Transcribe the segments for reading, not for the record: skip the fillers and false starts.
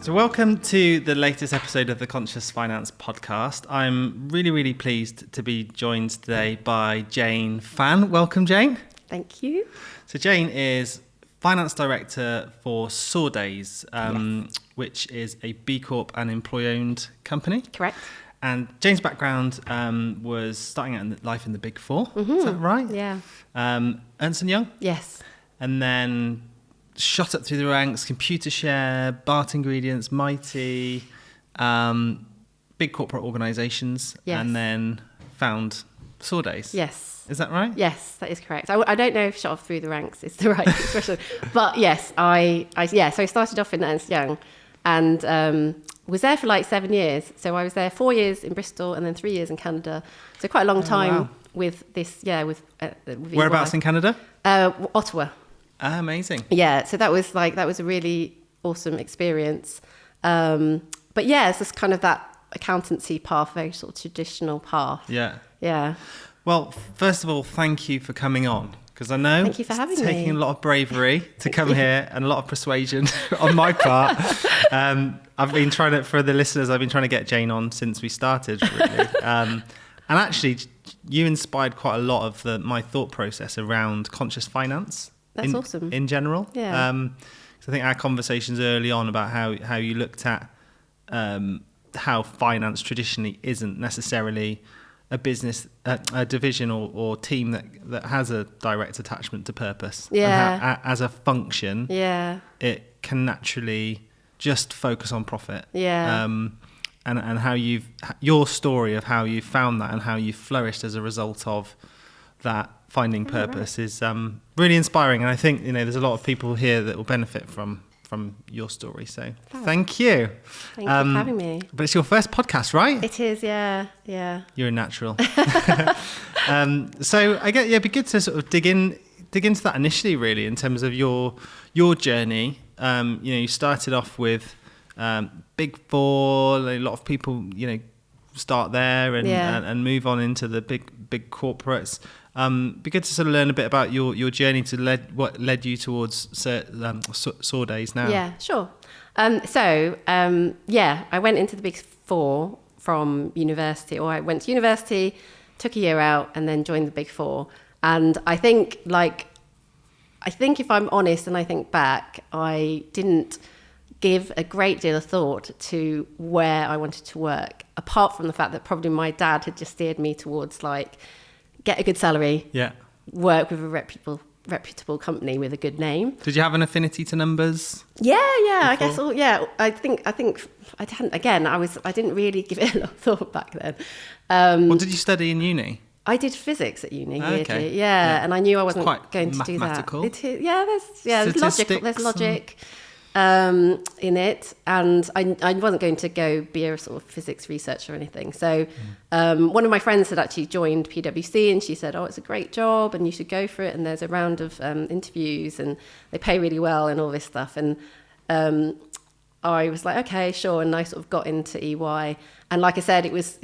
So welcome to the latest episode of the Conscious Finance podcast. I'm really, really pleased to be joined today by Jayne Phan. Welcome, Jayne. Thank you. So Jayne is Finance Director for Saw-Days, Yes. which is a B Corp and employee-owned company. Correct. And Jayne's background was starting out in life in the Big Four. Is that right? Yeah. Ernst & Young? Yes. And then shot up through the ranks, Computershare, Bart Ingredients, Mighty, big corporate organisations, Yes. and then found Saw-Days. Yes. Is that right? Yes, that is correct. I don't know if shot off through the ranks is the right expression, but yes, so I started off in Ernst & Young and was there for like 7 years. So I was there 4 years in Bristol and then 3 years in Canada. So quite a long time wow. with this, with Whereabouts in Canada? Ottawa. Ah, amazing. Yeah, so that was a really awesome experience. But yeah, it's just kind of that accountancy path, very sort of traditional path. Yeah. Yeah. Well, first of all, thank you for coming on, because I know Thank you for having it's taking me. a lot of bravery to come here and a lot of persuasion on my part. I've been trying to, for the listeners, I've been trying to get Jayne on since we started, really. And actually, you inspired quite a lot of my thought process around conscious finance. That's awesome. In general. Yeah. So I think our conversations early on about how you looked at how finance traditionally isn't necessarily a business, a division or team that has a direct attachment to purpose. Yeah. And as a function, Yeah. it can naturally just focus on profit. Yeah. And how your story of how you found that and how you flourished as a result of that finding purpose is really inspiring. And I think, there's a lot of people here that will benefit from your story. So thank you. Thank you for having me. But it's your first podcast, right? It is, yeah. You're a natural. So I get, it'd be good to sort of dig into that initially, really, in terms of your journey. You started off with Big Four. A lot of people, start there and move on into the big corporates. Be good to sort of learn a bit about your journey to what led you towards Saw-Days now. Yeah, sure. I went into the Big Four from university, or I went to university, took a year out, and then joined the Big Four. And I think if I'm honest and I think back, I didn't give a great deal of thought to where I wanted to work, apart from the fact that probably my dad had just steered me towards get a good salary, work with a reputable company with a good name. Did you have an affinity to numbers? Yeah, I guess. I think I hadn't. Again, I didn't really give it a lot of thought back then. What did you study in uni? I did physics at uni. Okay. Weirdly. Yeah, and I knew I wasn't going to do that. Mathematical. There's logic. There's logic in it, and I wasn't going to go be a sort of physics researcher or anything. So one of my friends had actually joined PwC, and she said, "Oh, it's a great job, and you should go for it. And there's a round of interviews, and they pay really well, and all this stuff." And I was like, "Okay, sure." And I sort of got into EY, and like I said, it was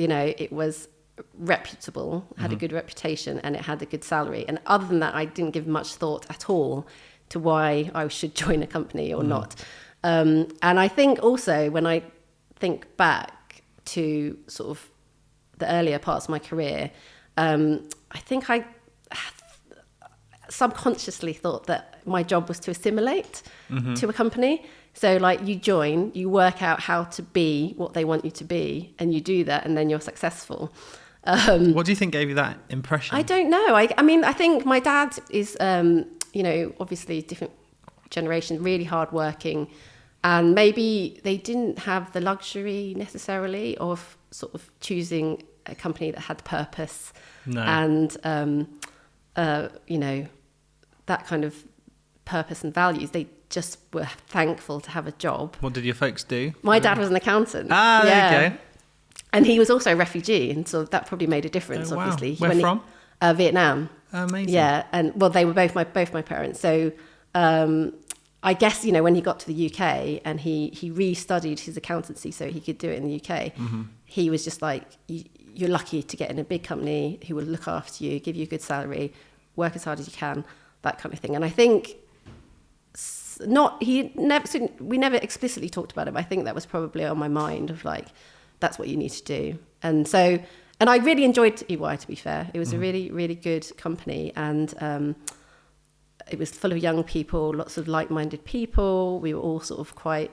reputable, had a good reputation, and it had a good salary. And other than that, I didn't give much thought at all to why I should join a company or not. And I think also when I think back to sort of the earlier parts of my career, I think I subconsciously thought that my job was to assimilate to a company. So you join, you work out how to be what they want you to be, and you do that, and then you're successful. What do you think gave you that impression? I don't know. I think my dad is, obviously different generation, really hardworking, and maybe they didn't have the luxury necessarily of sort of choosing a company that had purpose and, that kind of purpose and values. They just were thankful to have a job. What did your folks do? My dad was an accountant. There you go. And he was also a refugee, and so that probably made a difference, wow. obviously. Where from? Vietnam. Amazing. Yeah, and they were both my parents. So I guess, when he got to the UK and he re-studied his accountancy so he could do it in the UK, he was just like, you're lucky to get in a big company who will look after you, give you a good salary, work as hard as you can, that kind of thing. And I think we never explicitly talked about it, but I think that was probably on my mind of like, that's what you need to do. And I really enjoyed EY, to be fair. It was a really, really good company, and it was full of young people, lots of like-minded people. We were all sort of quite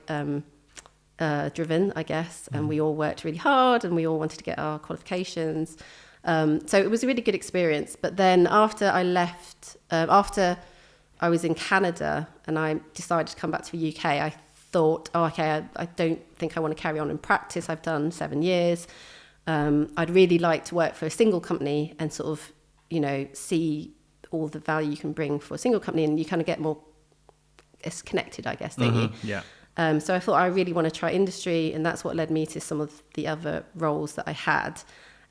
driven, I guess, and we all worked really hard, and we all wanted to get our qualifications. So it was a really good experience. But then after I left, after I was in Canada and I decided to come back to the UK, I thought, I don't think I want to carry on in practice. I've done 7 years. I'd really like to work for a single company and sort of, see all the value you can bring for a single company, and you kind of get more connected, I guess, don't you? Yeah. So I thought I really want to try industry, and that's what led me to some of the other roles that I had.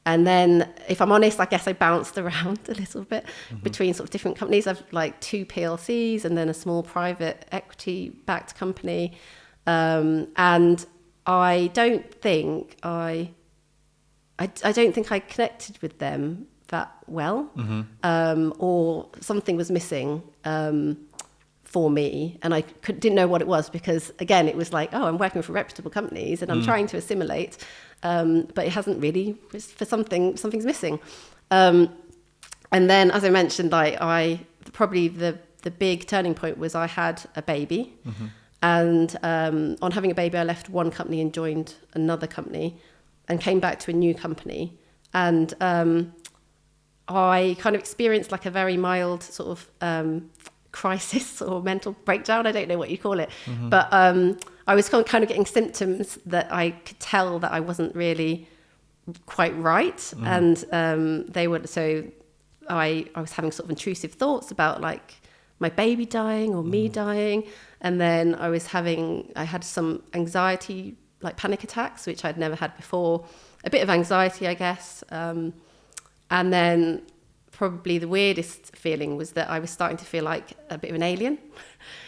And then, if I'm honest, I guess I bounced around a little bit between sort of different companies. I've like 2 PLCs and then a small private equity-backed company. And I don't think I connected with them that well, or something was missing for me, and I didn't know what it was, because again, it was like, I'm working for reputable companies and I'm trying to assimilate, but it hasn't really, for something's missing. And then, as I mentioned, I probably the big turning point was I had a baby, and on having a baby, I left one company and joined another company, and came back to a new company, and I kind of experienced like a very mild sort of crisis or mental breakdown. I don't know what you call it, but I was kind of getting symptoms that I could tell that I wasn't really quite right, and they were so. I was having sort of intrusive thoughts about like my baby dying or me dying, and then I had some anxiety, like panic attacks, which I'd never had before. A bit of anxiety, I guess. And then probably the weirdest feeling was that I was starting to feel like a bit of an alien.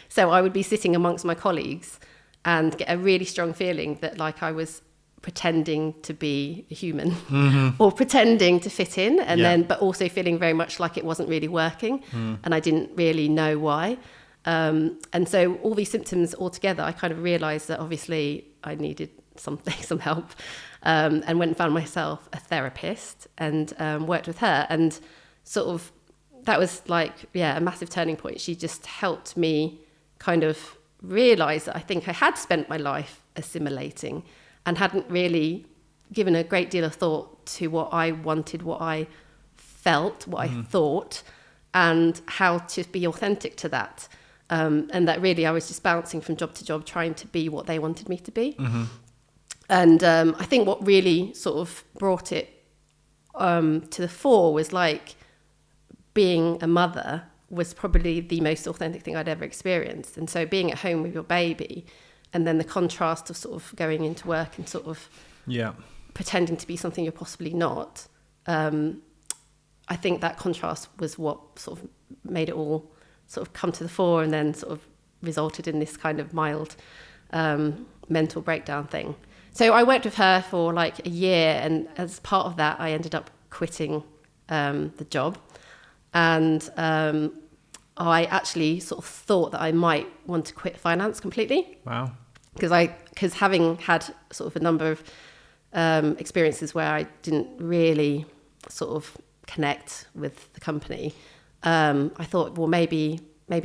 So I would be sitting amongst my colleagues and get a really strong feeling that like I was pretending to be a human or pretending to fit in, and but also feeling very much like it wasn't really working, and I didn't really know why. And so all these symptoms all together, I kind of realized that obviously I needed some help, and went and found myself a therapist and worked with her, and sort of that was like a massive turning point. She just helped me kind of realize that I think I had spent my life assimilating and hadn't really given a great deal of thought to what I wanted, what I felt, what I thought, and how to be authentic to that. And that really I was just bouncing from job to job, trying to be what they wanted me to be. And I think what really sort of brought it to the fore was like being a mother was probably the most authentic thing I'd ever experienced. And so being at home with your baby, and then the contrast of sort of going into work and sort of pretending to be something you're possibly not. I think that contrast was what sort of made it all sort of come to the fore, and then sort of resulted in this kind of mild mental breakdown thing. So I worked with her for like a year, and as part of that, I ended up quitting the job. And I actually sort of thought that I might want to quit finance completely. Wow. Because having had sort of a number of experiences where I didn't really sort of connect with the company, I thought, well, maybe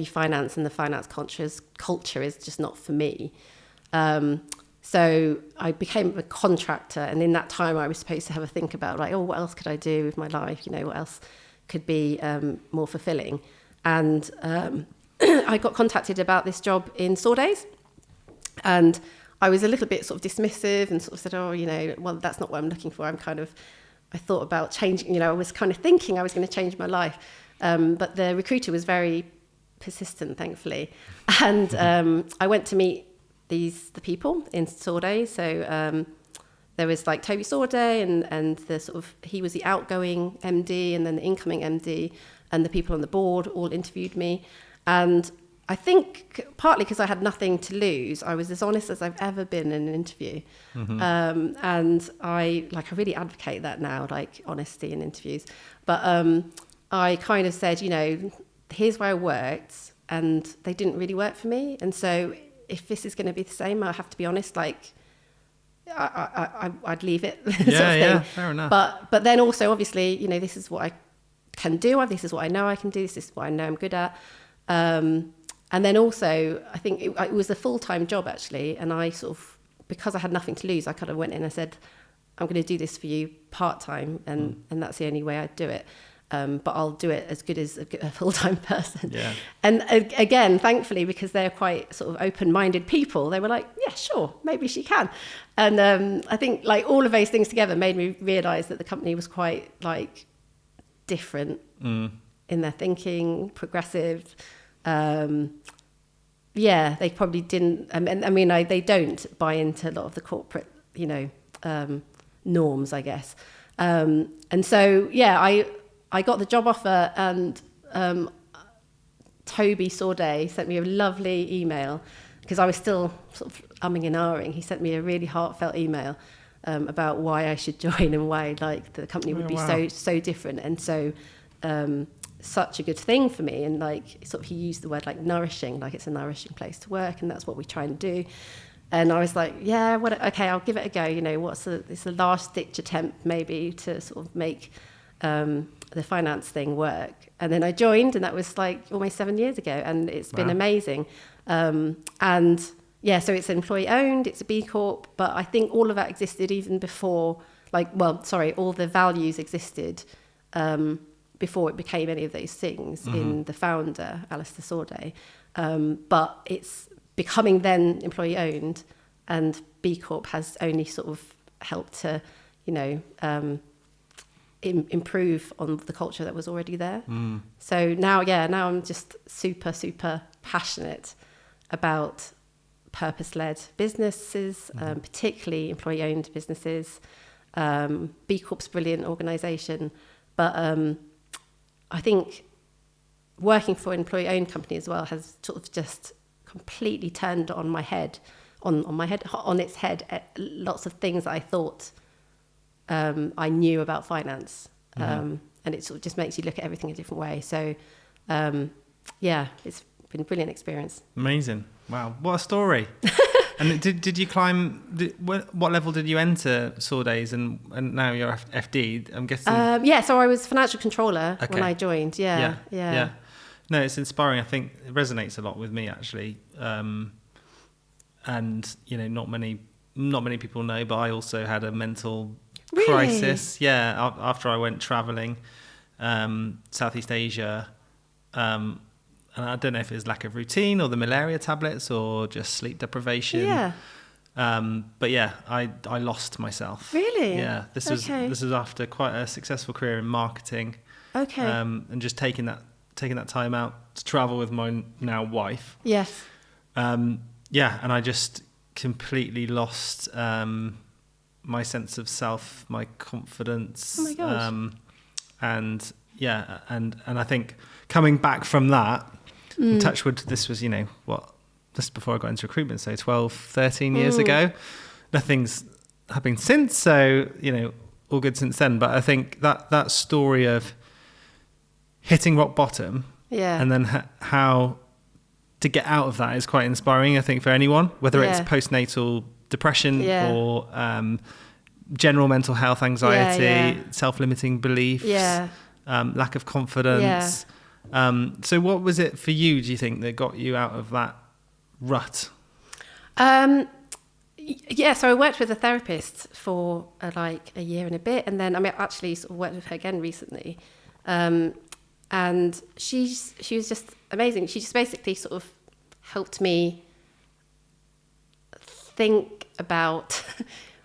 finance and the finance culture is just not for me. So I became a contractor, and in that time I was supposed to have a think about like, what else could I do with my life? What else could be more fulfilling? And I got contacted about this job in store days, and I was a little bit sort of dismissive and sort of said, well, that's not what I'm looking for. I thought about changing, I was kind of thinking I was going to change my life. But the recruiter was very persistent, thankfully. And I went to meet the people in Sorday. So there was like Toby Sorday and the sort of, he was the outgoing MD, and then the incoming MD and the people on the board all interviewed me. And I think partly because I had nothing to lose, I was as honest as I've ever been in an interview. And I really advocate that now, like honesty in interviews. But I kind of said, here's where I worked. and they didn't really work for me. And so if this is going to be the same, I have to be honest, like I'd leave it. Yeah, fair enough. But then also, obviously, you know, this is what I can do. This is what I know I can do. This is what I know I'm good at. And then also, I think it was a full-time job actually. And I sort of, because I had nothing to lose, I kind of went in and said, I'm going to do this for you part-time. And that's the only way I'd do it. But I'll do it as good as a full-time person. Yeah. And again, thankfully, because they're quite sort of open-minded people, they were like, yeah, sure, maybe she can. And I think like all of those things together made me realise that the company was quite like different in their thinking, progressive. They probably didn't. They don't buy into a lot of the corporate, you know, norms, I guess. And so, I got the job offer, and Toby Sorday sent me a lovely email because I was still sort of umming and ahhing. He sent me a really heartfelt email about why I should join and why like the company would be so different and so such a good thing for me. And like sort of he used the word like nourishing, like it's a nourishing place to work, and that's what we try and do. And I was like, okay, I'll give it a go. You know, it's a last ditch attempt maybe to sort of make the finance thing work. And then I joined, and that was like almost 7 years ago, and it's been amazing. So it's employee owned, it's a B Corp, but I think all of that existed even before, all the values existed before it became any of those things in the founder, Alistair Sorday. But it's becoming then employee owned, and B Corp has only sort of helped to, you know, improve on the culture that was already there. So now I'm just super, super passionate about purpose-led businesses, particularly employee-owned businesses. B Corp's a brilliant organisation, but I think working for an employee-owned company as well has sort of just completely turned on its head lots of things that I thought I knew about finance, and it sort of just makes you look at everything a different way. So, it's been a brilliant experience. Amazing! Wow, what a story! And did you climb? What level did you enter Sorday's, and now you're FD? I'm guessing. So I was financial controller when I joined. Yeah. No, it's inspiring. I think it resonates a lot with me actually, and you know, not many people know, but I also had a mental crisis. Yeah, after I went traveling, Southeast Asia, and I don't know if it was lack of routine or the malaria tablets or just sleep deprivation. Yeah. But yeah, I lost myself. Really? Yeah. This was after quite a successful career in marketing. Okay. And just taking that time out to travel with my now wife. Yes. And I just completely lost my sense of self, my confidence. Oh my gosh. And I think coming back from that, touch wood, this was, just before I got into recruitment, so 12, 13 years ago. Nothing's happened since, so, all good since then. But I think that story of hitting rock bottom and then how to get out of that is quite inspiring, I think, for anyone, whether it's postnatal depression or general mental health anxiety, self-limiting beliefs, lack of confidence. So what was it for you, do you think, that got you out of that rut? So I worked with a therapist for a year and a bit, and then I actually sort of worked with her again recently, and she was just amazing. She just basically sort of helped me think about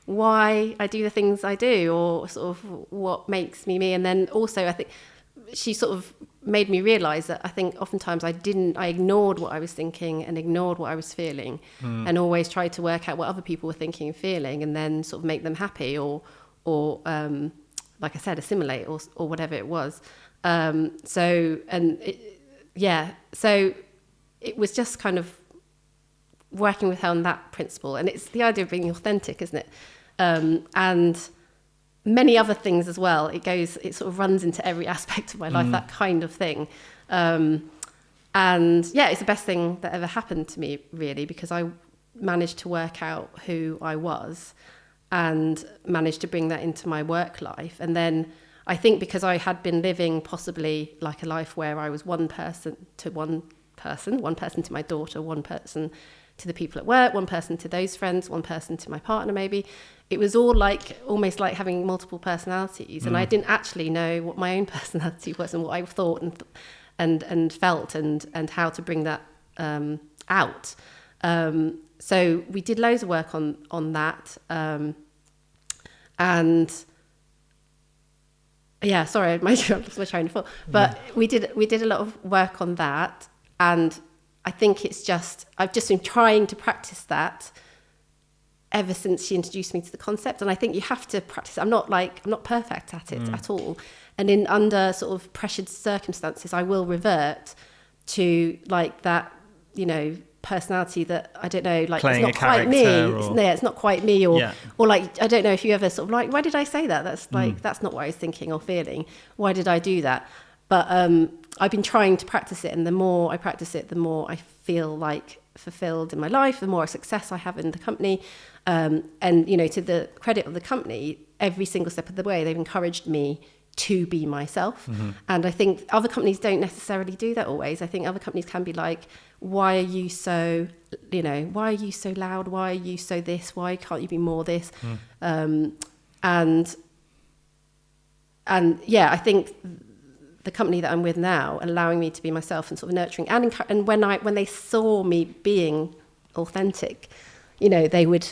why I do the things I do, or sort of what makes me me. And then also I think she sort of made me realise that I think oftentimes I ignored what I was thinking and ignored what I was feeling, and always tried to work out what other people were thinking and feeling, and then sort of make them happy or like I said, assimilate or whatever it was. So it was just kind of working with her on that principle, and it's the idea of being authentic, isn't it? And many other things as well. It sort of runs into every aspect of my life, that kind of thing. And yeah, it's the best thing that ever happened to me, really, because I managed to work out who I was and managed to bring that into my work life. And then I think because I had been living possibly like a life where I was one person to my daughter, one person to the people at work, one person to those friends, one person to my partner maybe. It was all like almost like having multiple personalities. And I didn't actually know what my own personality was and what I thought and felt and how to bring that out. So we did loads of work on that. And yeah, sorry, my train of thought. But we did a lot of work on that, and I think I've just been trying to practice that ever since she introduced me to the concept. And I think you have to practice. I'm not perfect at it at all. And under sort of pressured circumstances, I will revert to like that, personality that I don't know, like playing it's not quite me. It's not quite me, or like I don't know if you ever sort of like, why did I say that? That's like that's not what I was thinking or feeling. Why did I do that? But I've been trying to practice it, and the more I practice it, the more I feel like fulfilled in my life, the more success I have in the company. And to the credit of the company, every single step of the way, they've encouraged me to be myself. And I think other companies don't necessarily do that always. I think other companies can be like, why are you so loud? Why are you so this? Why can't you be more this? And yeah, I think the company that I'm with now, allowing me to be myself and sort of nurturing, and when they saw me being authentic, they would,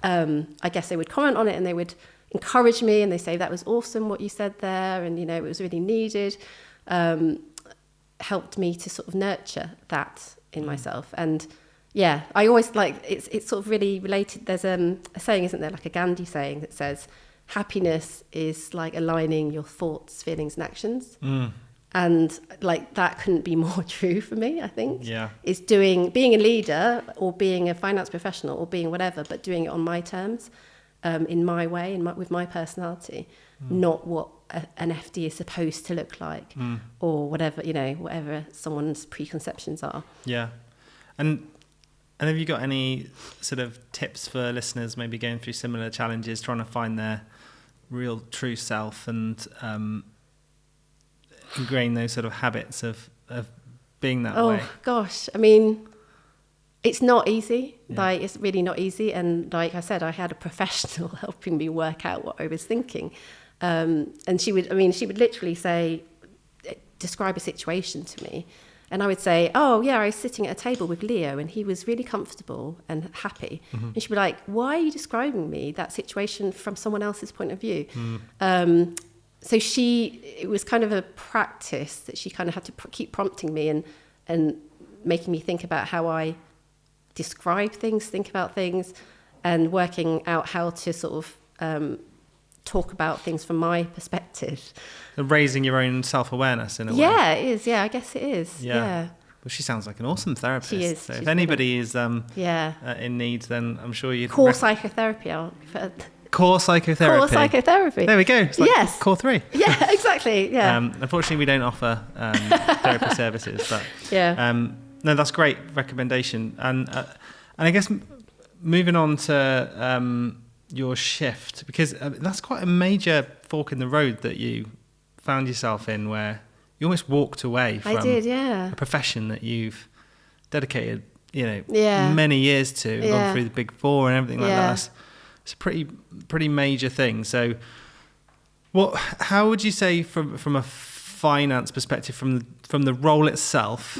I guess they would comment on it, and they would encourage me, and they say that was awesome what you said there, and it was really needed. Helped me to sort of nurture that in myself. And yeah, I always like it's sort of really related. There's a saying, isn't there, like a Gandhi saying that says happiness is like aligning your thoughts, feelings and actions. And like that couldn't be more true for me, I think. Is being a leader or being a finance professional or being whatever, but doing it on my terms, in my way, with my personality, not what an FD is supposed to look like, or whatever someone's preconceptions are. Yeah. And have you got any sort of tips for listeners maybe going through similar challenges, trying to find their real true self and ingrain those sort of habits of being that way? Oh gosh, I mean, it's not easy. Like, it's really not easy. And like I said, I had a professional helping me work out what I was thinking. And she would literally say, describe a situation to me. And I would say, oh yeah, I was sitting at a table with Leo and he was really comfortable and happy. And she'd be like, why are you describing me that situation from someone else's point of view? So it was kind of a practice that she kind of had to keep prompting me and making me think about how I describe things, think about things, and working out how to sort of talk about things from my perspective. Raising your own self-awareness in a way. Yeah, it is. Yeah, I guess it is. Yeah. Well, she sounds like an awesome therapist. She is. So if anybody is in need, then I'm sure you'd... Core psychotherapy. Core psychotherapy. Core psychotherapy. There we go. It's like yes. Core 3. Yeah, exactly. Yeah. Unfortunately, we don't offer therapy services, but no, that's great recommendation. And I guess moving on to your shift, because that's quite a major fork in the road that you found yourself in, where you almost walked away from a profession that you've dedicated, many years to, gone through the Big Four and everything like that. It's a pretty major thing. So, how would you say from a finance perspective, from the role itself,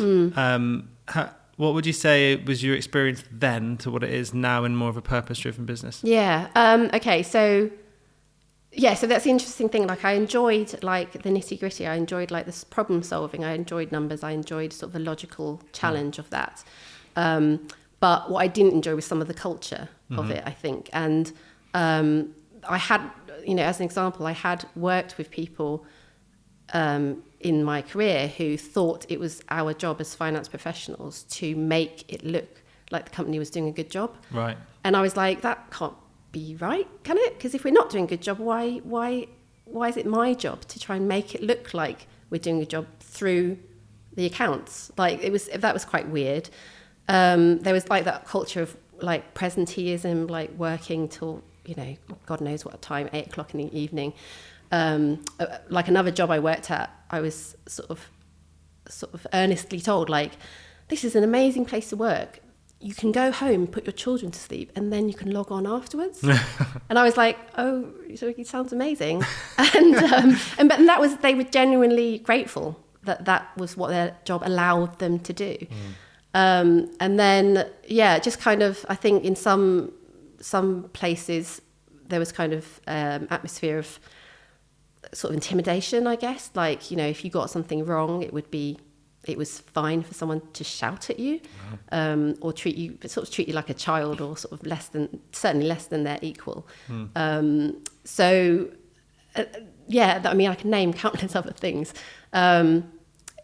what would you say was your experience then to what it is now in more of a purpose-driven business? Okay. So that's the interesting thing. Like, I enjoyed like the nitty-gritty. I enjoyed like this problem solving. I enjoyed numbers. I enjoyed sort of the logical challenge of that. But what I didn't enjoy was some of the culture of it, I think. And I had, as an example, I had worked with people in my career who thought it was our job as finance professionals to make it look like the company was doing a good job. Right. And I was like, that can't be right, can it? Because if we're not doing a good job, why is it my job to try and make it look like we're doing a job through the accounts. Like that was quite weird. There was like that culture of like presenteeism, like working till, you know, God knows what time, 8 o'clock in the evening. Like another job I worked at, I was sort of earnestly told, like, this is an amazing place to work. You can go home, put your children to sleep, and then you can log on afterwards. And I was like, oh, so it sounds amazing. And that was, they were genuinely grateful that was what their job allowed them to do. And then, yeah, just kind of, I think in some places there was kind of atmosphere of sort of intimidation, I guess. Like, you know, if you got something wrong, it was fine for someone to shout at you, or treat you like a child, or sort of certainly less than their equal. Yeah, I mean, I can name countless other things.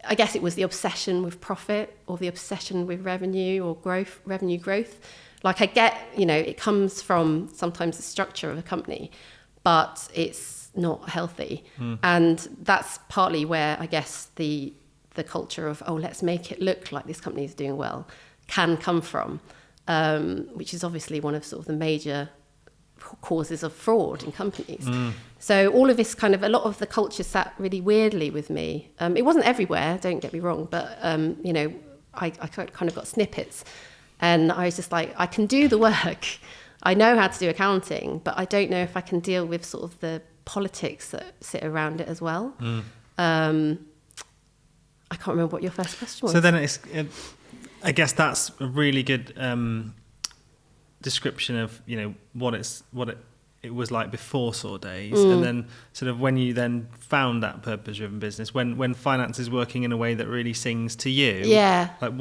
I guess it was the obsession with profit, or the obsession with revenue growth. Like, I get, you know, it comes from sometimes the structure of a company, but it's not healthy. And that's partly where I guess the culture of, oh, let's make it look like this company is doing well, can come from, which is obviously one of sort of the major causes of fraud in companies. So all of this kind of, a lot of the culture sat really weirdly with me. It wasn't everywhere, don't get me wrong, but you know, I kind of got snippets, and I was just like, I can do the work, I know how to do accounting, but I don't know if I can deal with sort of the politics that sit around it as well. I can't remember what your first question was. So then I guess that's a really good description of, you know, what it was like before SOAR days, and then sort of when you then found that purpose-driven business, when finance is working in a way that really sings to you. Yeah. Like,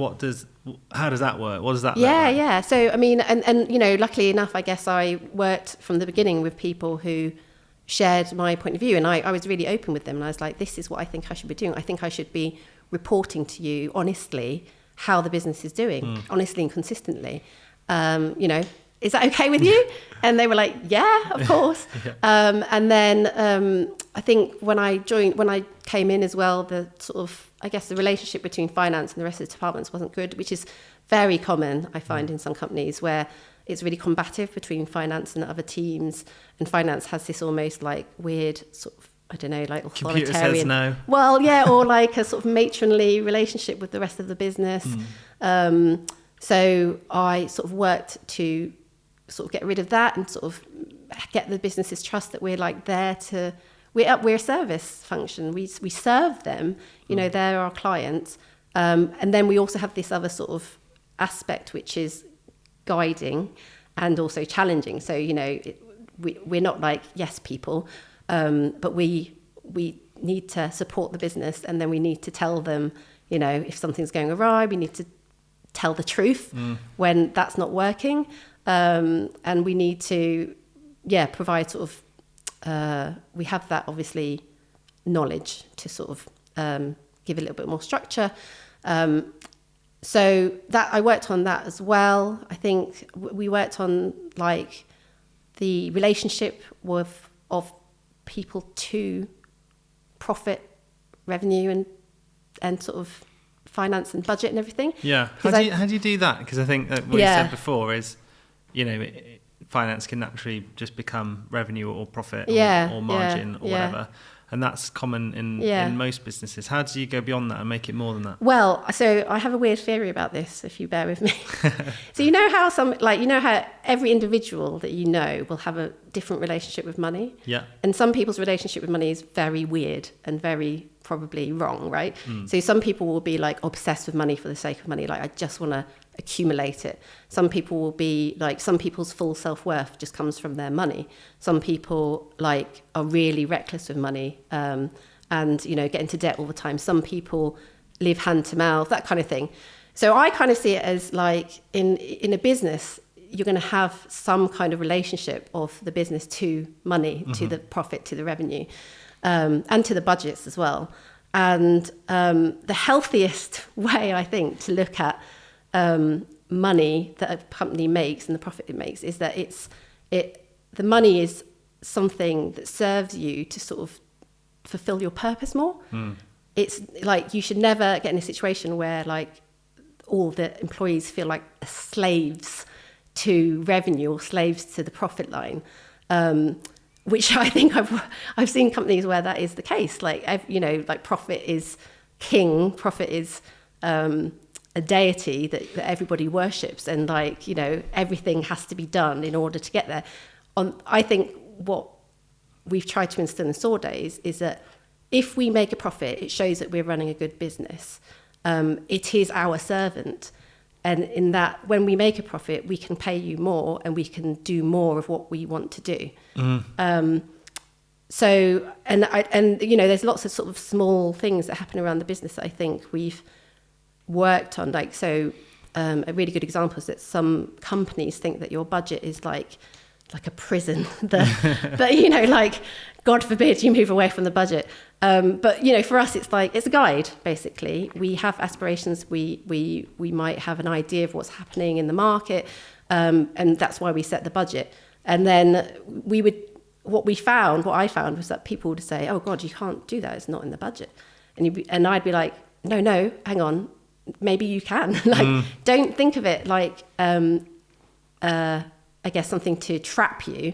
how does that work? What does that look like? Yeah. So I mean, and you know, luckily enough, I guess I worked from the beginning with people who shared my point of view, and I was really open with them, and I was like, this is what I think I should be doing. I think I should be reporting to you honestly how the business is doing, honestly and consistently. You know, is that okay with you? And they were like, yeah, of course. And then I think when I came in as well, the sort of, I guess the relationship between finance and the rest of the departments wasn't good, which is very common, I find, in some companies, where it's really combative between finance and other teams, and finance has this almost like weird sort of, I don't know, like authoritarian. Computer says no. Well, yeah, or like a sort of matronly relationship with the rest of the business. So I sort of worked to sort of get rid of that and sort of get the business's trust that we're like there to, we're a service function. We serve them, you know, they're our clients. And then we also have this other sort of aspect, which is guiding and also challenging. So, you know, we're not like yes people, but we need to support the business, and then we need to tell them, you know, if something's going awry, we need to tell the truth when that's not working, and we need to provide sort of we have that obviously knowledge to sort of give a little bit more structure. So that I worked on that as well. I think we worked on like the relationship of people to profit, revenue, and sort of finance and budget and everything. Yeah. How do you do that? Because I think that what you said before is, you know, finance can naturally just become revenue or profit or margin or whatever. And that's common in most businesses. How do you go beyond that and make it more than that? Well, so I have a weird theory about this, if you bear with me. So you know how every individual that you know will have a different relationship with money? Yeah. And some people's relationship with money is very weird and very probably wrong, right? So some people will be like obsessed with money for the sake of money. Like, I just want to accumulate it. Some people will be like, some people's full self-worth just comes from their money. Some people like are really reckless with money, and, you know, get into debt all the time. Some people live hand to mouth, that kind of thing. So I kind of see it as like in a business, you're going to have some kind of relationship of the business to money, to the profit, to the revenue, and to the budgets as well. And the healthiest way, I think, to look at money that a company makes and the profit it makes is that the money is something that serves you to sort of fulfill your purpose more. it's like you should never get in a situation where like all the employees feel like slaves to revenue or slaves to the profit line, which I think I've seen companies where that is the case. Like, like profit is king, profit is a deity that everybody worships, and like, everything has to be done in order to get there. I think what we've tried to instill in Saw Days is that if we make a profit, it shows that we're running a good business. It is our servant. And in that, when we make a profit, we can pay you more and we can do more of what we want to do. So, there's lots of sort of small things that happen around the business that I think we've worked on. Like, so a really good example is that some companies think that your budget is like a prison, that like, God forbid you move away from the budget. But for us, it's like, it's a guide, basically. We have aspirations. We might have an idea of what's happening in the market. And that's why we set the budget. And then what I found was that people would say, oh God, you can't do that. It's not in the budget. And I'd be like, no, hang on. Maybe you can. Don't think of it like, I guess, something to trap you.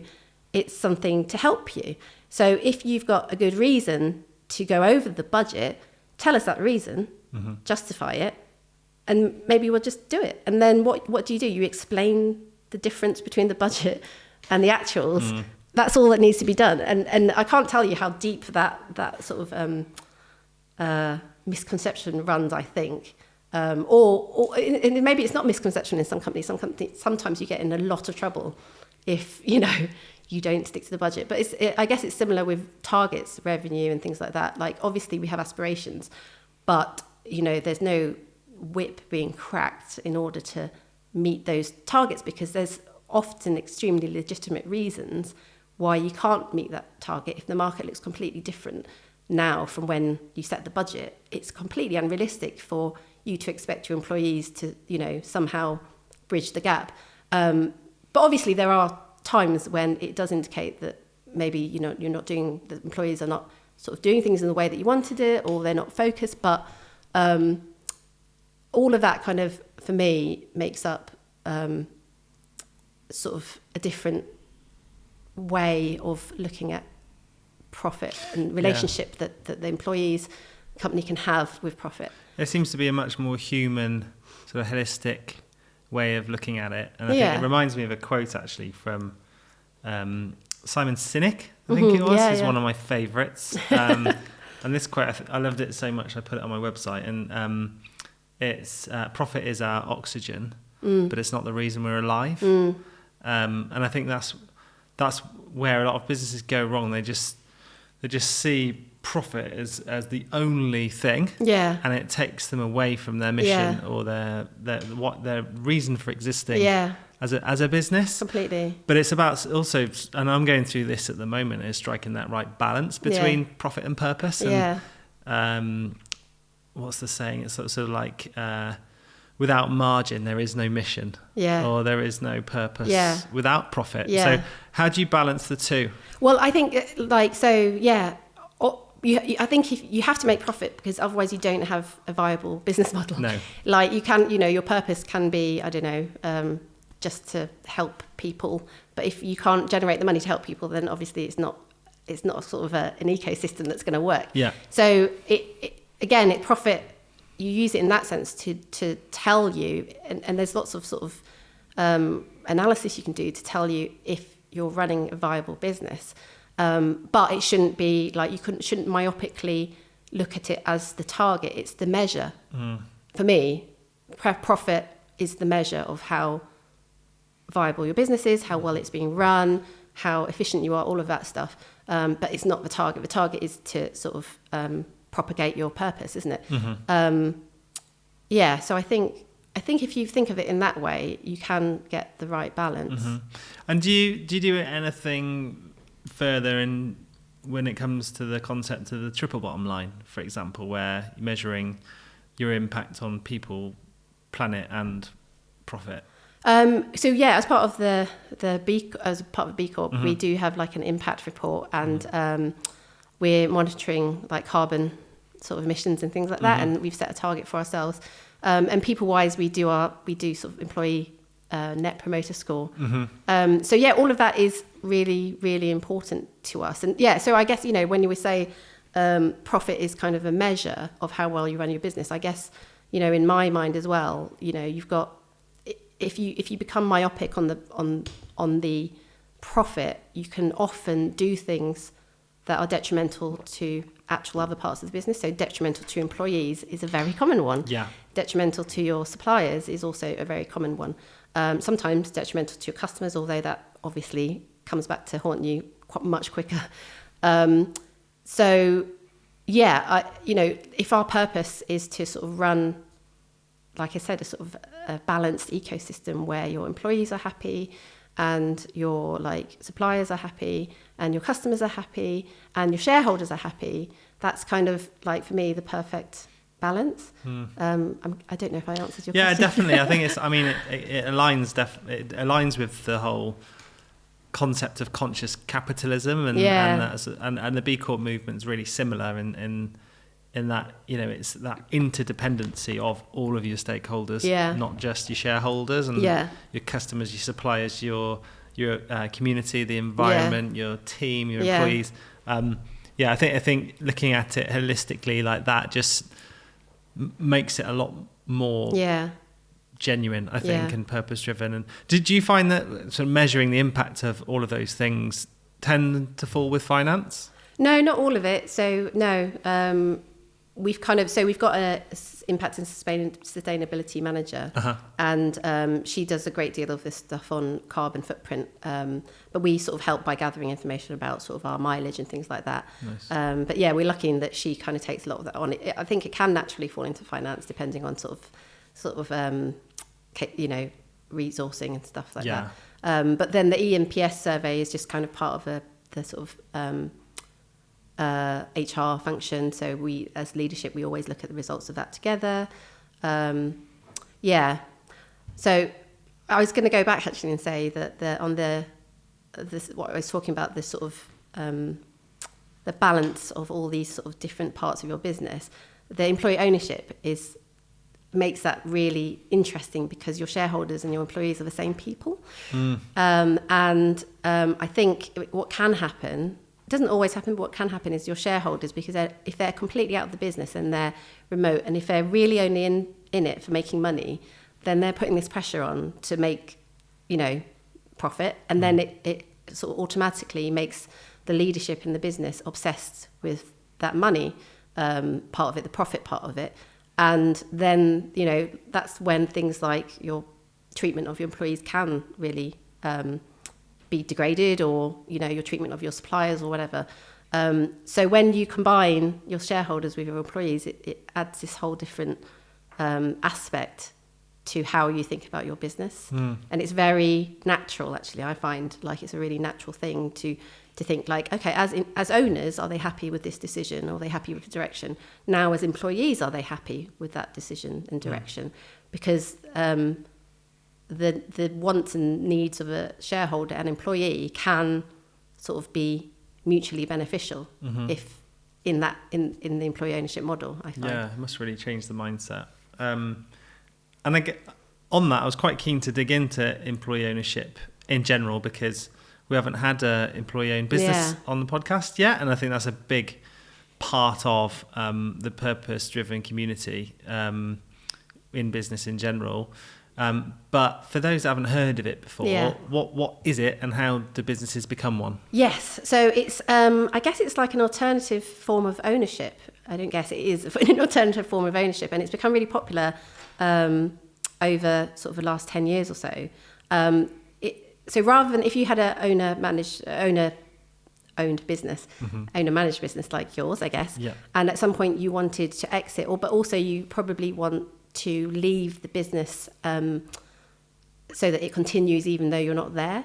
It's something to help you. So if you've got a good reason to go over the budget, tell us that reason, justify it, and maybe we'll just do it. And then what do? You explain the difference between the budget and the actuals. That's all that needs to be done. And I can't tell you how deep that sort of misconception runs, I think. Or maybe it's not misconception in some companies. Sometimes you get in a lot of trouble if, you don't stick to the budget. But I guess it's similar with targets, revenue and things like that. Like, obviously we have aspirations, but, there's no whip being cracked in order to meet those targets, because there's often extremely legitimate reasons why you can't meet that target. If the market looks completely different now from when you set the budget, it's completely unrealistic for you to expect your employees to, somehow bridge the gap. But obviously there are times when it does indicate that maybe, the employees are not sort of doing things in the way that you wanted it, or they're not focused. But all of that kind of, for me, makes up sort of a different way of looking at profit and relationship that the employees, company can have with profit. There seems to be a much more human, sort of holistic way of looking at it. And I think it reminds me of a quote actually from Simon Sinek, I think it was. He's one of my favourites. And this quote, I loved it so much I put it on my website. And it's profit is our oxygen, but it's not the reason we're alive. And I think that's where a lot of businesses go wrong. They just see profit as the only thing, and it takes them away from their mission or their reason for existing as a business. Completely. But it's about also, and I'm going through this at the moment, is striking that right balance between profit and purpose. And what's the saying? It's sort of like without margin there is no mission, or there is no purpose without profit. So how do you balance the two? Well, I think I think if you have to make profit, because otherwise you don't have a viable business model. No. Like, you can, your purpose can be, I don't know, just to help people. But if you can't generate the money to help people, then obviously it's not sort of an ecosystem that's going to work. Yeah. So profit, you use it in that sense to tell you, and there's lots of sort of analysis you can do to tell you if you're running a viable business. But it shouldn't be like, shouldn't myopically look at it as the target. It's the measure. For me, profit is the measure of how viable your business is, how well it's being run, how efficient you are, all of that stuff. But it's not the target. The target is to sort of propagate your purpose, isn't it? So I think if you think of it in that way, you can get the right balance. And do you do anything further in when it comes to the concept of the triple bottom line, for example, where you're measuring your impact on people, planet, and profit? As part of the B Corp, we do have like an impact report, and we're monitoring like carbon sort of emissions and things like that, and we've set a target for ourselves. And people-wise, we do sort of employee net promoter score. So yeah, all of that is really, really important to us. And yeah, so I guess, you know, when you would say profit is kind of a measure of how well you run your business, I guess, you know, in my mind as well, you know, you've got, if you become myopic on the profit, you can often do things that are detrimental to actual other parts of the business. So detrimental to employees is a very common one. Yeah. Detrimental to your suppliers is also a very common one. Sometimes detrimental to your customers, although that obviously comes back to haunt you much quicker. So yeah, you know, if our purpose is to sort of run, like I said, a sort of a balanced ecosystem where your employees are happy and your like suppliers are happy and your customers are happy and your shareholders are happy, that's kind of like, for me, the perfect balance. I don't know if I answered your question. Yeah, definitely. I think it's, I mean, it aligns with the whole concept of conscious capitalism, and the B Corp movement is really similar in that, you know, it's that interdependency of all of your stakeholders, not just your shareholders and your customers, your suppliers, your community, the environment, your team, your employees. I think looking at it holistically like that just makes it a lot more genuine, I think, and purpose driven. And did you find that sort of measuring the impact of all of those things tend to fall with finance? No, not all of it. So no, we've got a impact and sustainability manager, and she does a great deal of this stuff on carbon footprint. But we sort of help by gathering information about sort of our mileage and things like that. Nice. But yeah, we're lucky in that she kind of takes a lot of that on. I think it can naturally fall into finance depending on sort of you know, resourcing and stuff like that. But then the EMPS survey is just kind of part of the sort of HR function. So we, as leadership, we always look at the results of that together. So I was going to go back actually and say that what I was talking about, this sort of the balance of all these sort of different parts of your business, the employee ownership makes that really interesting because your shareholders and your employees are the same people. I think what can happen, it doesn't always happen, but what can happen is your shareholders, because if they're completely out of the business and they're remote, and if they're really only in it for making money, then they're putting this pressure on to make, you know, profit, and then it sort of automatically makes the leadership in the business obsessed with that money part of it, the profit part of it. And then, you know, that's when things like your treatment of your employees can really be degraded, or, you know, your treatment of your suppliers or whatever. So when you combine your shareholders with your employees, it adds this whole different aspect to how you think about your business. And it's very natural, actually. I find like it's a really natural thing to think like, okay, as owners, are they happy with this decision? Or are they happy with the direction? Now, as employees, are they happy with that decision and direction? Because the wants and needs of a shareholder and employee can sort of be mutually beneficial if in the employee ownership model, I find. Yeah, it must really change the mindset. And on that, I was quite keen to dig into employee ownership in general, because we haven't had an employee-owned business on the podcast yet, and I think that's a big part of the purpose-driven community in business in general. But for those that haven't heard of it before, what is it, and how do businesses become one? Yes, so it's I guess it's like an alternative form of ownership. I don't guess it is an alternative form of ownership, and it's become really popular over sort of the last 10 years or so. So rather than, if you had a owner-owned business, owner-managed business like yours, I guess, and at some point you wanted to exit, but also you probably want to leave the business so that it continues even though you're not there.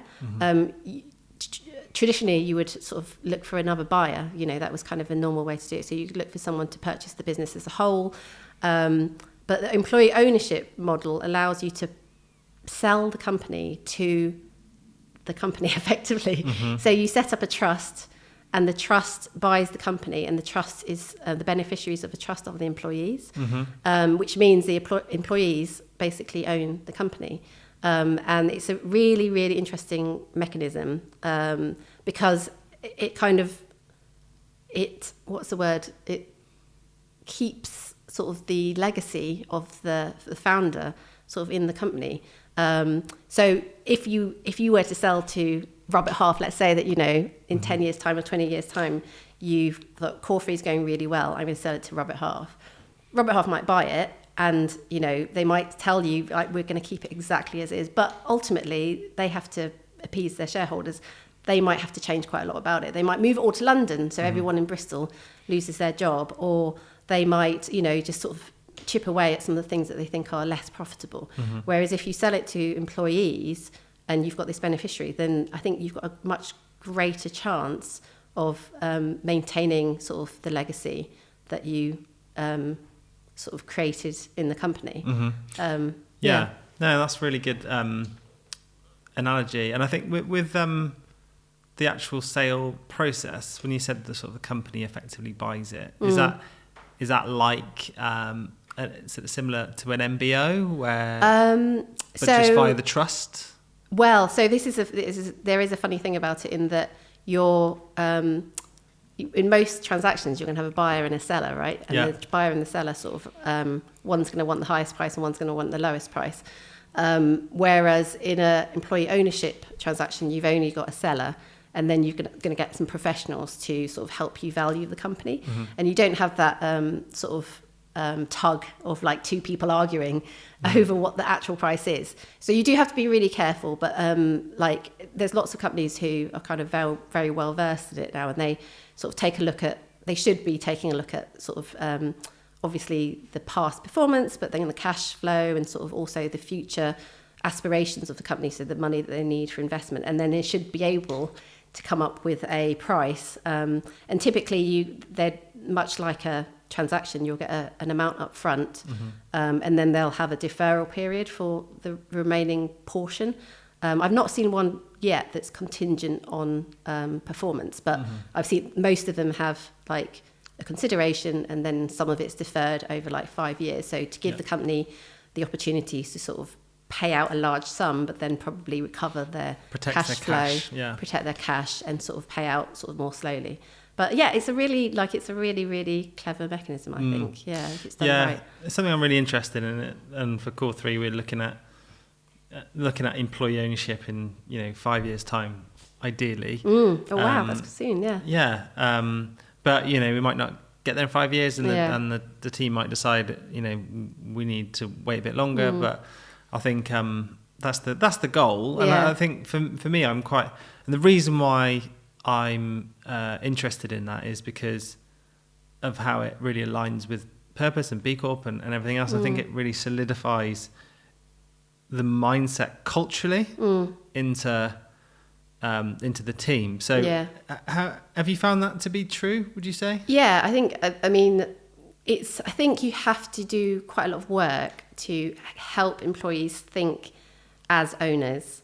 Traditionally, you would sort of look for another buyer. You know, that was kind of a normal way to do it. So you could look for someone to purchase the business as a whole. But the employee ownership model allows you to sell the company to the company effectively. So you set up a trust, and the trust buys the company, and the trust is the beneficiaries of the trust of the employees, which means the employees basically own the company. And it's a really, really interesting mechanism because it kind of, it keeps sort of the legacy of the founder sort of in the company. So if you were to sell to Robert Half, let's say that, in 10 years time or 20 years time, you've thought Corfree is going really well, I'm going to sell it to Robert Half. Robert Half might buy it, and they might tell you, like, we're going to keep it exactly as it is, but ultimately they have to appease their shareholders. They might have to change quite a lot about it. They might move it all to London, so everyone in Bristol loses their job, or they might just sort of chip away at some of the things that they think are less profitable. Whereas if you sell it to employees and you've got this beneficiary, then I think you've got a much greater chance of maintaining sort of the legacy that you sort of created in the company. No, that's really good analogy. And I think with the actual sale process, when you said the sort of the company effectively buys it, is that like sort of similar to an MBO where just via the trust? Well, so there is a funny thing about it in that in most transactions, you're going to have a buyer and a seller, right? And the buyer and the seller sort of, one's going to want the highest price and one's going to want the lowest price. Whereas in an employee ownership transaction, you've only got a seller, and then you're going to get some professionals to sort of help you value the company. And you don't have that sort of tug of like two people arguing over what the actual price is. So you do have to be really careful, but like there's lots of companies who are kind of very, very well versed at it now, and they sort of they should be taking a look at sort of obviously the past performance, but then the cash flow and sort of also the future aspirations of the company, so the money that they need for investment, and then they should be able to come up with a price. And typically they're much like a transaction, you'll get an amount up front, and then they'll have a deferral period for the remaining portion. I've not seen one yet that's contingent on performance, but I've seen most of them have like a consideration, and then some of it's deferred over like 5 years. So to give the company the opportunities to sort of pay out a large sum, but then probably recover their cash flow, protect their cash, and sort of pay out sort of more slowly. But yeah, it's a really, really clever mechanism, I think. Yeah, if it's done right. It's something I'm really interested in. And for Core 3, we're looking at employee ownership in 5 years' time, ideally. Oh wow, that's soon. Yeah. Yeah, but we might not get there in 5 years, and the team might decide we need to wait a bit longer. But I think that's the goal. And I think for me, and the reason why I'm interested in that is because of how it really aligns with purpose and B Corp and everything else. I think it really solidifies the mindset culturally into the team. So how have you found that to be true, would you say? Yeah, I think, I think you have to do quite a lot of work to help employees think as owners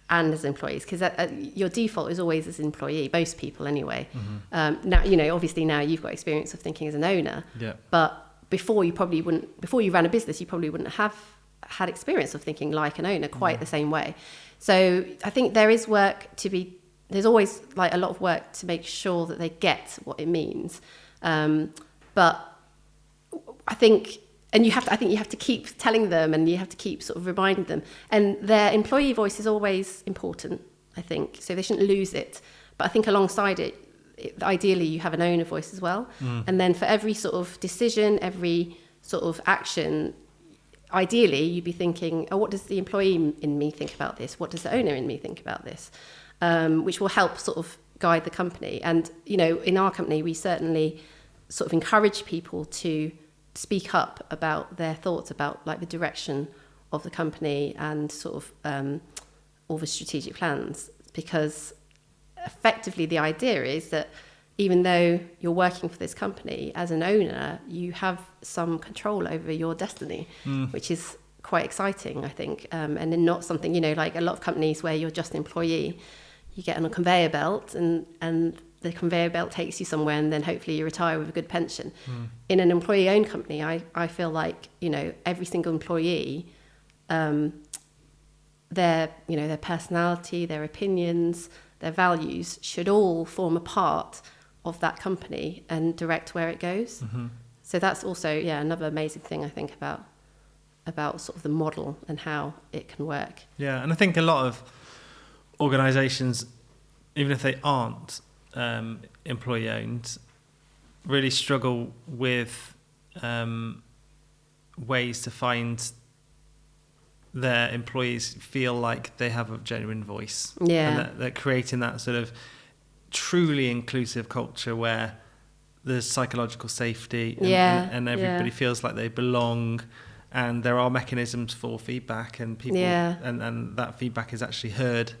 and as employees, because your default is always as an employee, most people anyway. Now, obviously now you've got experience of thinking as an owner, but before you ran a business, you probably wouldn't have had experience of thinking like an owner quite the same way. So I think there's always like a lot of work to make sure that they get what it means. But I think you have to keep telling them, and you have to keep sort of reminding them. And their employee voice is always important, I think. So they shouldn't lose it. But I think alongside it, ideally you have an owner voice as well. And then for every sort of decision, every sort of action, ideally you'd be thinking, what does the employee in me think about this? What does the owner in me think about this? Which will help sort of guide the company. And, in our company, we certainly sort of encourage people to speak up about their thoughts about like the direction of the company and sort of all the strategic plans, because effectively the idea is that even though you're working for this company as an owner, you have some control over your destiny, which is quite exciting, I think. And then not something, like a lot of companies where you're just an employee, you get on a conveyor belt and the conveyor belt takes you somewhere and then hopefully you retire with a good pension. In an employee-owned company, I feel like, every single employee, their personality, their opinions, their values should all form a part of that company and direct where it goes. So that's also, another amazing thing I think about sort of the model and how it can work. Yeah, and I think a lot of organisations, even if they aren't employee owned, really struggle with ways to find their employees feel like they have a genuine voice. Yeah. And that they're creating that sort of truly inclusive culture where there's psychological safety and everybody feels like they belong, and there are mechanisms for feedback and people and that feedback is actually heard.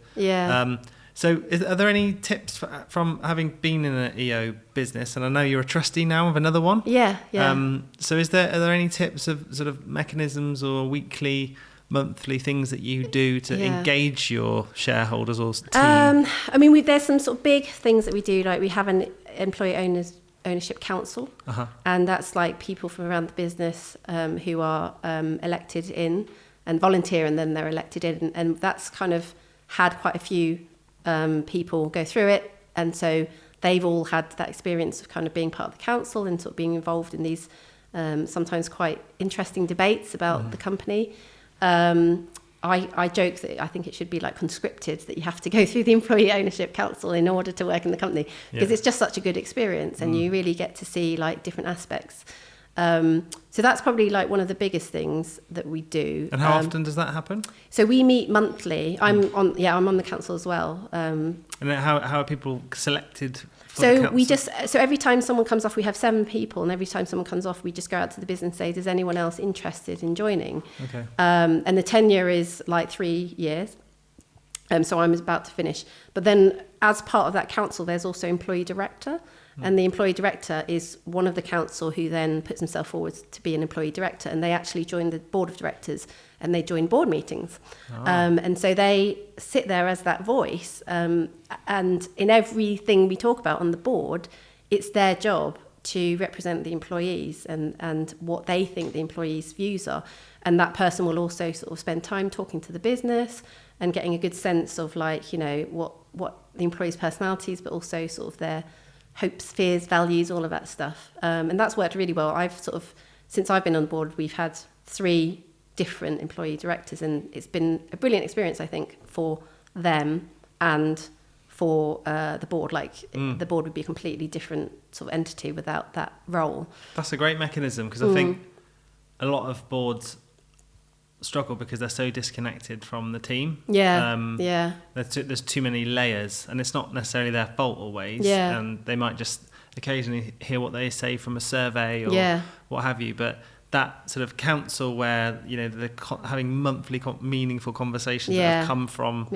So are there any tips from having been in an EO business, and I know you're a trustee now of another one? So are there any tips of sort of mechanisms or weekly, monthly things that you do to engage your shareholders or team? There's some sort of big things that we do, like we have an employee ownership council, and that's like people from around the business who are elected in and volunteer, and then they're elected in, and that's kind of had quite a few people go through it, and so they've all had that experience of kind of being part of the council and sort of being involved in these sometimes quite interesting debates about the company. I joke that I think it should be like conscripted, that you have to go through the employee ownership council in order to work in the company, because it's just such a good experience, and you really get to see like different aspects. So that's probably like one of the biggest things that we do. And how often does that happen? So we meet monthly. I'm on the council as well. And how are people selected? So every time someone comes off, we have 7 people, and every time someone comes off, we just go out to the business and say, "Is anyone else interested in joining?" Okay. And the tenure is like 3 years. So I'm about to finish. But then, as part of that council, there's also employee director. And the employee director is one of the council who then puts himself forward to be an employee director, and they actually join the board of directors and they join board meetings. And so they sit there as that voice, and in everything we talk about on the board, it's their job to represent the employees and what they think the employees' views are. And that person will also sort of spend time talking to the business and getting a good sense of what the employees' personalities, but also sort of their hopes, fears, values, all of that stuff. And that's worked really well. Since I've been on the board, we've had 3 different employee directors, and it's been a brilliant experience, I think, for them and for the board. The board would be a completely different sort of entity without that role. That's a great mechanism, because I think a lot of boards struggle because they're so disconnected from the team. There's too many layers, and it's not necessarily their fault always, and they might just occasionally hear what they say from a survey or what have you, but that sort of council where they're having monthly meaningful conversations that have come from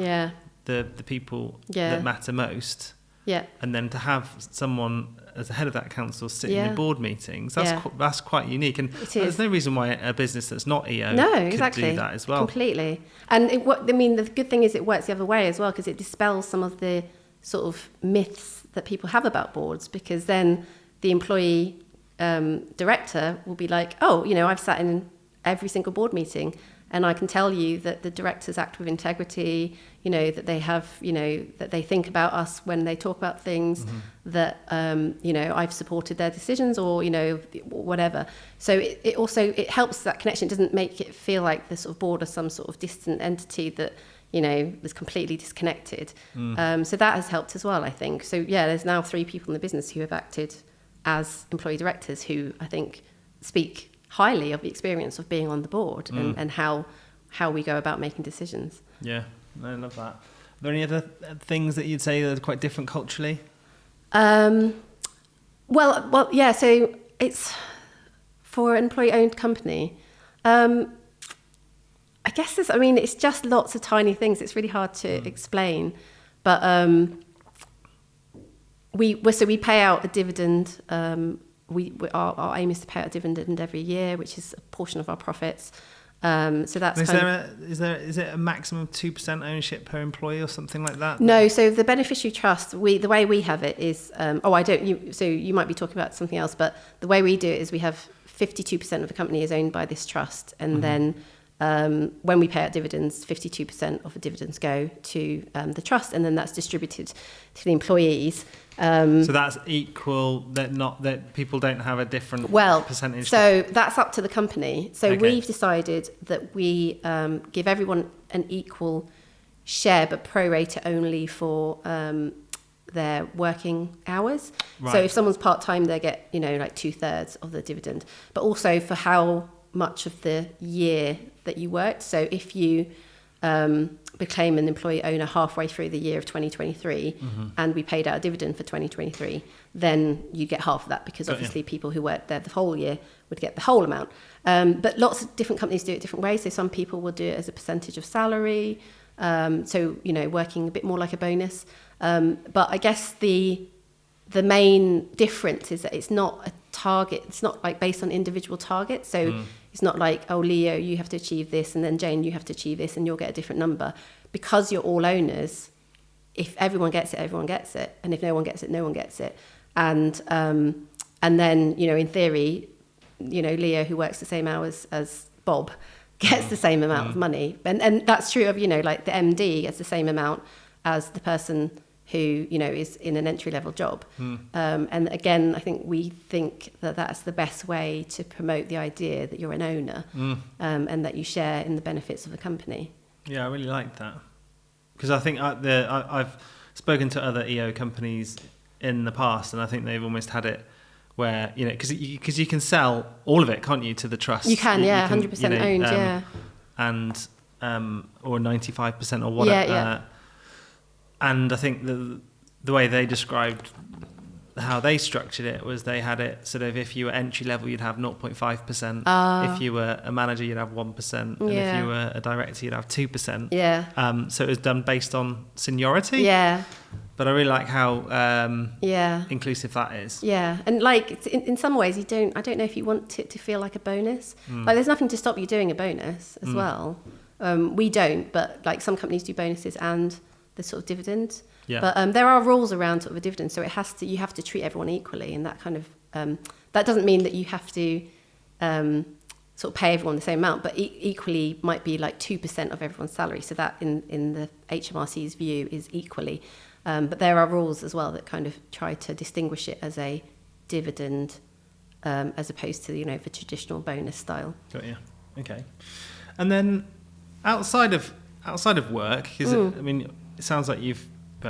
the people that matter most, and then to have someone as the head of that council sitting in board meetings, that's quite unique. And there's no reason why a business that's not EO could do that as well. Completely. And the good thing is it works the other way as well, because it dispels some of the sort of myths that people have about boards, because then the employee director will be like, I've sat in every single board meeting, and I can tell you that the directors act with integrity, that they have, that they think about us when they talk about things, that, I've supported their decisions or, whatever. So it helps that connection. It doesn't make it feel like the sort of board is some sort of distant entity that, was completely disconnected. So that has helped as well, I think. So, there's now 3 people in the business who have acted as employee directors who I think speak highly of the experience of being on the board and how we go about making decisions. I love that. Are there any other things that you'd say that are quite different culturally? So it's for an employee-owned company. I guess it's just lots of tiny things. It's really hard to explain, but we pay out a dividend. Our aim is to pay out a dividend every year, which is a portion of our profits. So that's is it a maximum of 2% ownership per employee or something like that? No. So the beneficiary trust, the way we have it is, so you might be talking about something else, but the way we do it is we have 52% of the company is owned by this trust, and then when we pay out dividends, 52% of the dividends go to the trust, and then that's distributed to the employees. So that's equal, that people don't have a different percentage? So that's up to the company. So we've decided that we give everyone an equal share, but prorate it only for their working hours. Right. So if someone's part-time, they get, like 2/3 of the dividend, but also for how much of the year that you worked. So if you became an employee owner halfway through the year of 2023 and we paid out a dividend for 2023, then you get half of that, because obviously people who worked there the whole year would get the whole amount. But lots of different companies do it different ways. So some people will do it as a percentage of salary. So, working a bit more like a bonus. But I guess the main difference is that it's not a target. It's not like based on individual targets. So it's not like, oh, Leo, you have to achieve this, and then Jayne, you have to achieve this, and you'll get a different number. Because you're all owners, if everyone gets it, everyone gets it. And if no one gets it, no one gets it. And then, in theory, Leo, who works the same hours as Bob, gets the same amount of money. And that's true of, like the MD gets the same amount as the person who, is in an entry-level job. And again, I think we think that that's the best way to promote the idea that you're an owner and that you share in the benefits of the company. Yeah, I really like that. Because I think I've spoken to other EO companies in the past, and I think they've almost had it where, because you can sell all of it, can't you, to the trust? You can, 100% owned, yeah. And, or 95% or whatever. Yeah. And I think the way they described how they structured it was they had it sort of, if you were entry level, you'd have 0.5%. If you were a manager, you'd have 1%. And if you were a director, you'd have 2%. Yeah. So it was done based on seniority. Yeah. But I really like how inclusive that is. Yeah. And like in some ways, I don't know if you want it to feel like a bonus. Like there's nothing to stop you doing a bonus as well. We don't, but like some companies do bonuses and the sort of dividend. Yeah. But there are rules around sort of a dividend, so you have to treat everyone equally, and that kind of that doesn't mean that you have to sort of pay everyone the same amount, but equally might be like 2% of everyone's salary. So that in the HMRC's view is equally. But there are rules as well that kind of try to distinguish it as a dividend as opposed to the traditional bonus style. Got you. Okay. And then outside of work, because it sounds like you've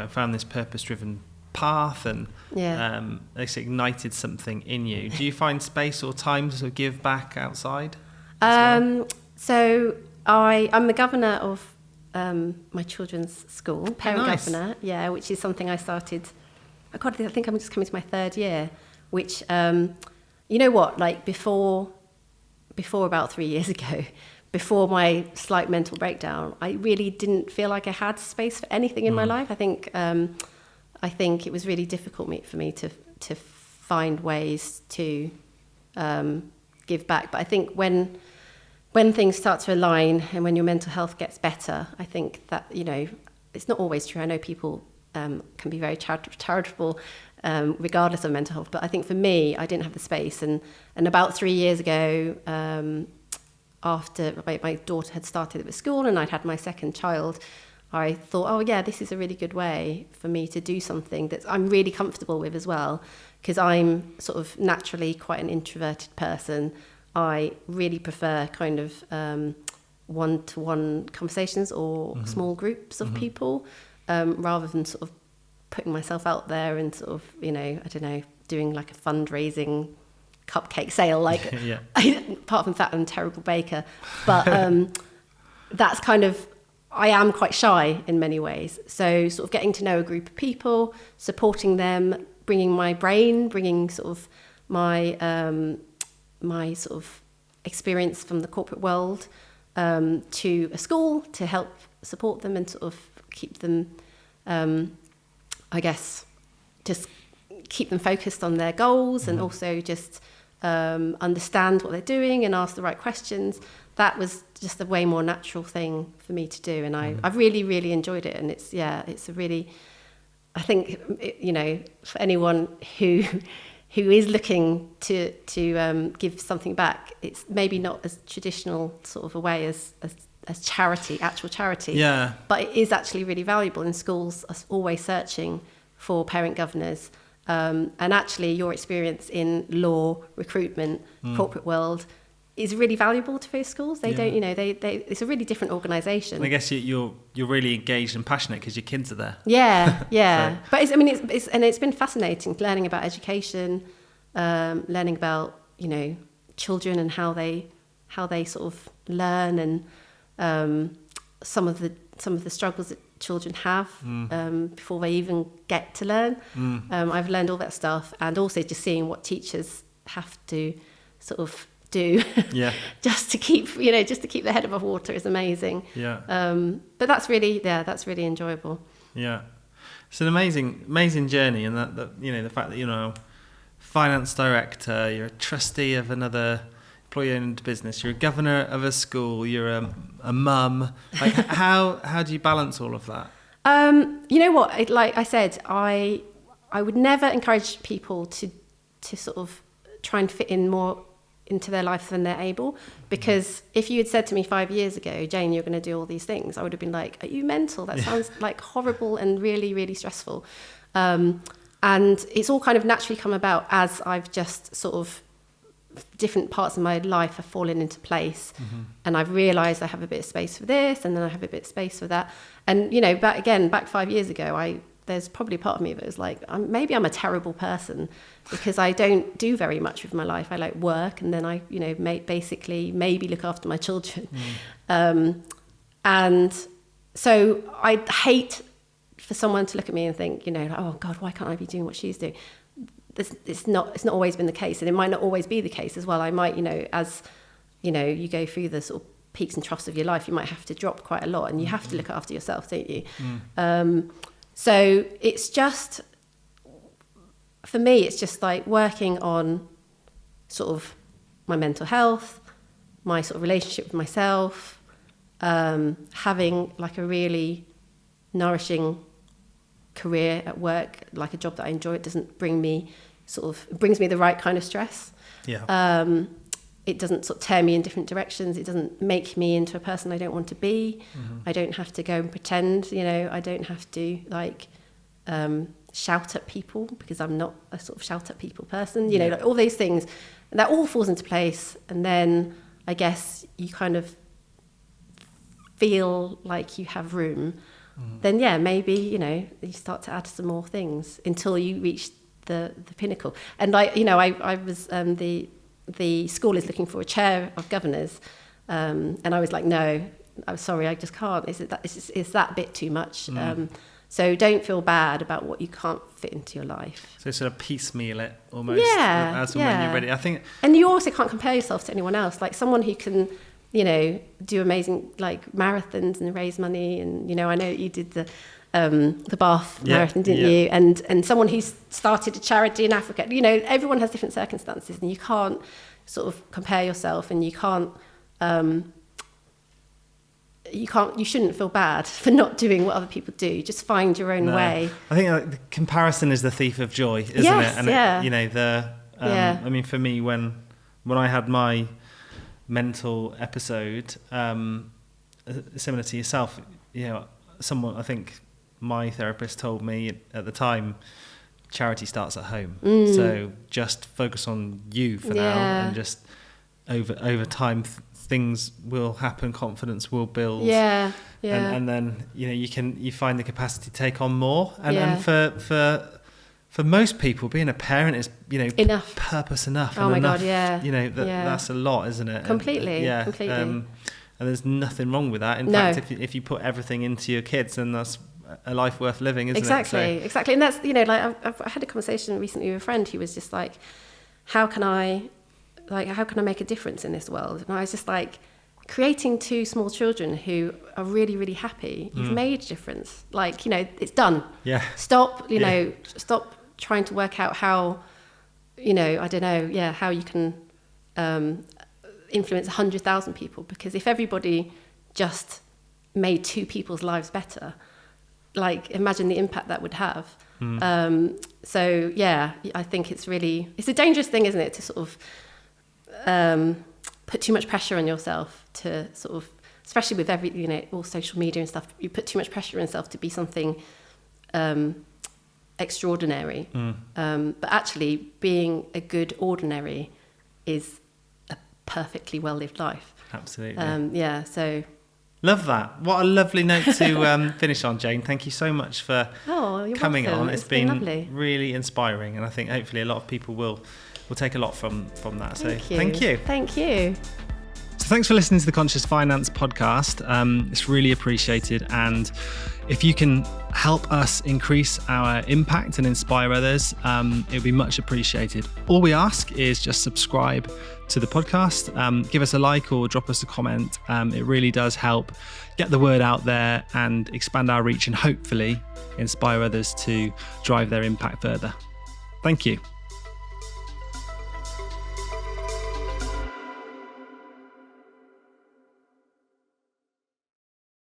found this purpose-driven path, and it's ignited something in you. Do you find space or time to sort of give back outside? So I'm the governor of my children's school, parent governor, which is something I started. I think I'm just coming to my third year. Which like before about 3 years ago. Before my slight mental breakdown, I really didn't feel like I had space for anything in my life. I think it was really difficult for me to find ways to give back. But I think when things start to align and when your mental health gets better, I think that it's not always true. I know people can be very charitable regardless of mental health. But I think for me, I didn't have the space. And about 3 years ago, after my daughter had started at school and I'd had my second child, I thought, this is a really good way for me to do something that I'm really comfortable with as well, because I'm sort of naturally quite an introverted person. I really prefer kind of one-to-one conversations or small groups of people, rather than sort of putting myself out there and sort of, doing like a fundraising cupcake sale, apart from that, I'm a terrible baker, but that's kind of, I am quite shy in many ways, so sort of getting to know a group of people, supporting them, bringing sort of my sort of experience from the corporate world to a school to help support them and sort of keep them I guess just keep them focused on their goals, and also just understand what they're doing and ask the right questions. that was just a way more natural thing for me to do, and I've really, really enjoyed it. And it's a really, I think, you know, for anyone who is looking to give something back, it's maybe not as traditional sort of a way as charity, actual charity. Yeah. But it is actually really valuable, and schools are always searching for parent governors. And actually your experience in law, recruitment, corporate world is really valuable to those schools. They don't, you know, they it's a really different organisation. I guess you're really engaged and passionate because your kids are there. Yeah, yeah. So. But it's been fascinating learning about education, learning about, you know, children and how they sort of learn, and some of the struggles that children have before they even get to learn. I've learned all that stuff, and also just seeing what teachers have to sort of do just to keep their head above water is amazing. But that's really enjoyable. It's an amazing journey, and that you know, the fact that, you know, finance director, you're a trustee of another employee-owned business, you're a governor of a school, you're a mum. Like, how do you balance all of that? You know what? Like I said, I would never encourage people to sort of try and fit in more into their life than they're able, because if you had said to me 5 years ago, Jayne, you're going to do all these things, I would have been like, are you mental? That sounds like horrible and really, really stressful. And it's all kind of naturally come about as I've just sort of, different parts of my life have fallen into place, and I've realised I have a bit of space for this, and then I have a bit of space for that. And, you know, back 5 years ago, there's probably a part of me that was like, maybe I'm a terrible person because I don't do very much with my life. I like work, and then I, you know, basically maybe look after my children. And so I hate for someone to look at me and think, you know, oh God, why can't I be doing what she's doing? It's not always been the case, and it might not always be the case as well. I might, you know, as you know, you go through the sort of peaks and troughs of your life, you might have to drop quite a lot, and you have to look after yourself, don't you? So it's just, for me, it's just like working on sort of my mental health, my sort of relationship with myself, having like a really nourishing career at work, like a job that I enjoy. It doesn't bring me it brings me the right kind of stress. It doesn't sort of tear me in different directions. It doesn't make me into a person I don't want to be. I don't have to go and pretend, you know, I don't have to like shout at people, because I'm not a sort of shout at people person, you know, like all those things. And that all falls into place, and then I guess you kind of feel like you have room. Then maybe, you know, you start to add some more things until you reach the pinnacle. And I was the school is looking for a chair of governors, and I was like, no, I'm sorry, I just can't. Is that bit too much? So don't feel bad about what you can't fit into your life. So sort of piecemeal it almost, as and when you're ready. I think, and you also can't compare yourself to anyone else. Like someone who can, you know, do amazing like marathons and raise money, and you know, I know you did the Bath marathon, didn't you? And someone who's started a charity in Africa. You know, everyone has different circumstances, and you can't sort of compare yourself, and you shouldn't feel bad for not doing what other people do. Just find your own way. I think the comparison is the thief of joy, isn't it? And you know, I mean, for me, when I had my mental episode, similar to yourself, you know, I think my therapist told me at the time, charity starts at home. So just focus on you for now, and just over time things will happen, confidence will build. And then, you know, you find the capacity to take on more. And for most people, being a parent is, you know, enough. Purpose enough. Oh my enough, God, you know, that's a lot, isn't it? Completely. And there's nothing wrong with that. In fact, if you put everything into your kids, then that's a life worth living, isn't it? Exactly. And that's, you know, like I had a conversation recently with a friend who was just like, how can I make a difference in this world? And I was just like, creating 2 small children who are really, really happy, you've made a difference. Like, you know, it's done. Stop trying to work out how, you know, I don't know, how you can influence 100,000 people, because if everybody just made 2 people's lives better, like imagine the impact that would have. So yeah, I think it's a dangerous thing, isn't it, to sort of put too much pressure on yourself to sort of, especially with all social media and stuff, you put too much pressure on yourself to be something extraordinary. But actually being a good ordinary is a perfectly well-lived life. Absolutely. So love that. What a lovely note to finish on, Jayne. Thank you so much for coming welcome. on. It's been really inspiring, and I think hopefully a lot of people will take a lot from that. So thank you. Thank you. So thanks for listening to the Conscious Finance podcast. It's really appreciated. And if you can help us increase our impact and inspire others, it would be much appreciated. All we ask is just subscribe to the podcast, give us a like or drop us a comment. It really does help get the word out there and expand our reach, and hopefully inspire others to drive their impact further. Thank you.